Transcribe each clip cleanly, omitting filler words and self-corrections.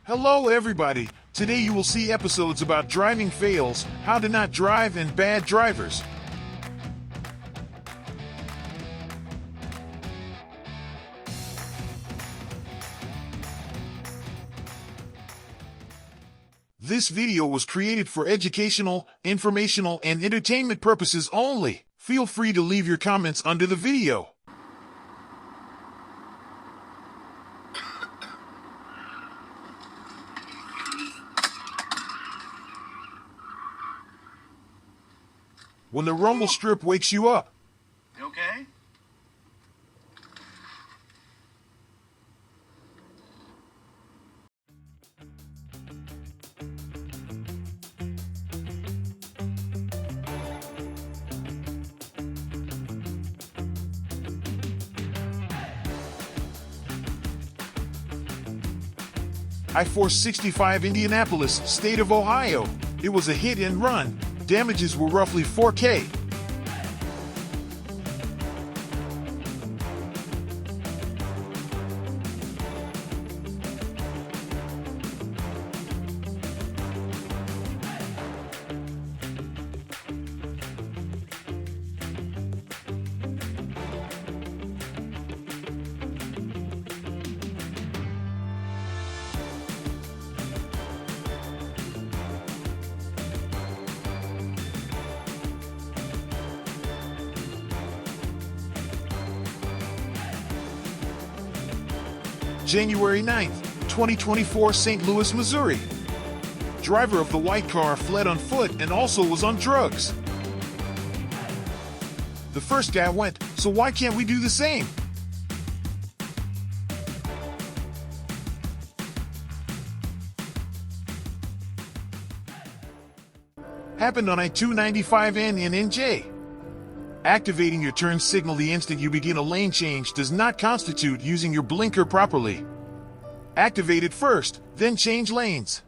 Hello everybody, today you will see episodes about driving fails, how to not drive, and bad drivers. This video was created for educational, informational, and entertainment purposes only. Feel free to leave your comments under the video. When the rumble strip wakes you up. You okay? I-465 Indianapolis, state of Ohio. It was a hit and run. Damages were roughly $4,000. January 9th, 2024, St. Louis, Missouri. Driver of the white car fled on foot and also was on drugs. The first guy went, so why can't we do the same? Happened on I-295N in NJ. Activating your turn signal the instant you begin a lane change does not constitute using your blinker properly. Activate it first, then change lanes.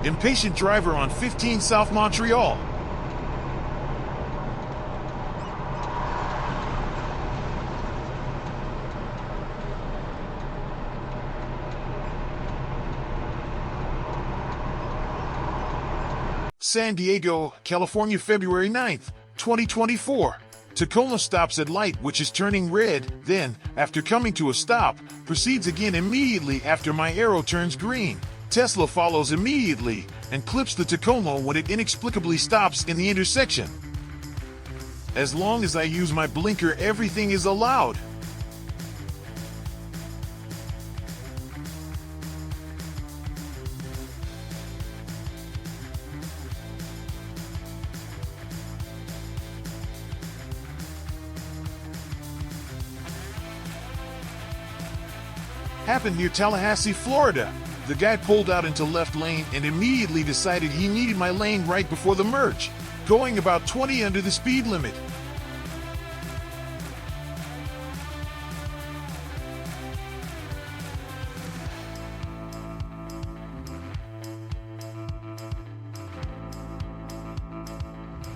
Impatient driver on 15 South Montreal. San Diego, California, February 9th, 2024. Tacoma stops at light which is turning red, then, after coming to a stop, proceeds again immediately after my arrow turns green. Tesla follows immediately and clips the Tacoma when it inexplicably stops in the intersection. As long as I use my blinker, everything is allowed. Happened near Tallahassee, Florida. The guy pulled out into left lane and immediately decided he needed my lane right before the merge, going about 20 under the speed limit.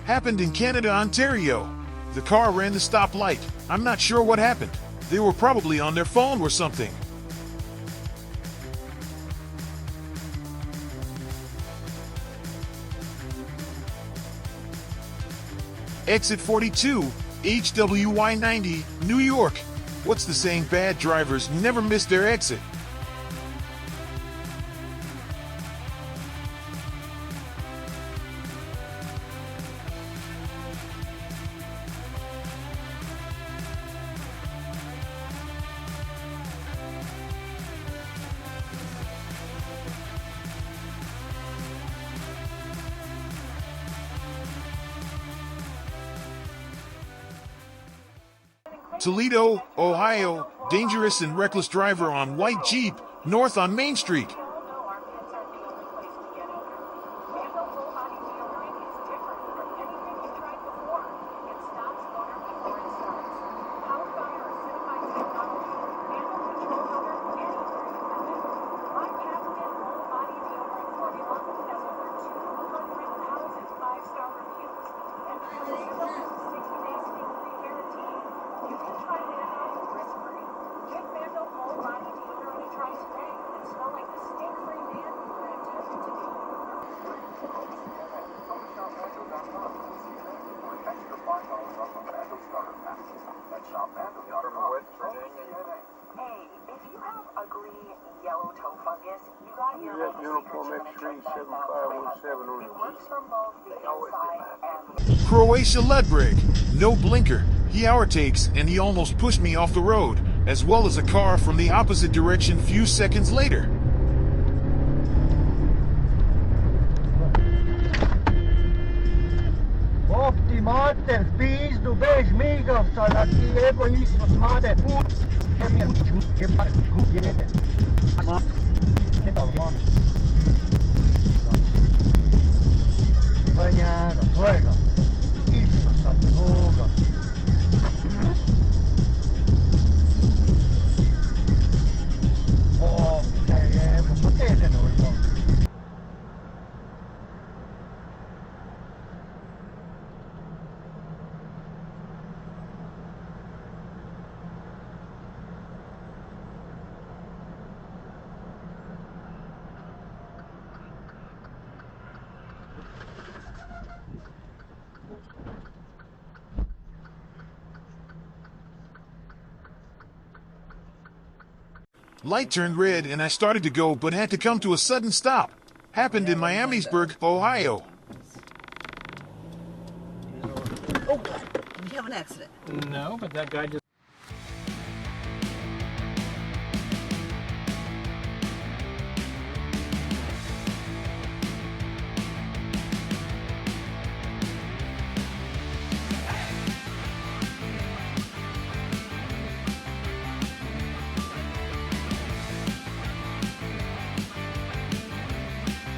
Happened in Canada, Ontario. The car ran the stoplight. I'm not sure what happened. They were probably on their phone or something. Exit 42, HWY 90, New York. What's the saying? Bad drivers never miss their exit. Toledo, Ohio, dangerous and reckless driver on white Jeep, north on Main Street. on that tree, 7517 on the Jeep. Croatia lead brake, no blinker. He overtakes and he almost pushed me off the road, as well as a car from the opposite direction few seconds later. Mater, pizdu, bež migavca, da ti jebo isto smade. Banjano, svega. Isto sam druga. O, te jebo, pa te ne normalno. Light turned red and I started to go but had to come to a sudden stop. Happened in Miamisburg, Ohio. Oh, did you have an accident? No, but that guy just...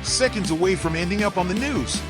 Seconds away from ending up on the news.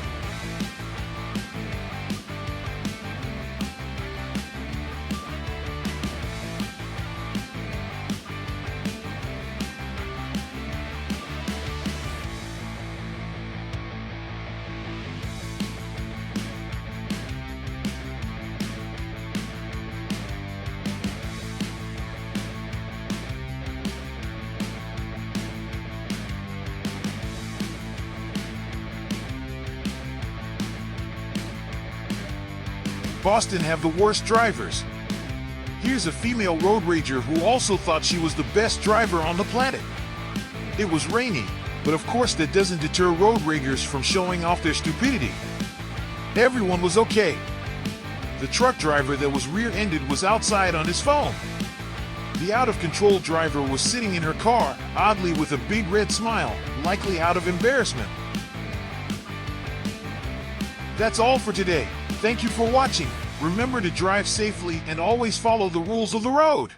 Boston have the worst drivers. Here's a female road rager who also thought she was the best driver on the planet. It was rainy, but of course that doesn't deter road ragers from showing off their stupidity. Everyone was okay. The truck driver that was rear-ended was outside on his phone. The out-of-control driver was sitting in her car, oddly with a big red smile, likely out of embarrassment. That's all for today. Thank you for watching. Remember to drive safely and always follow the rules of the road.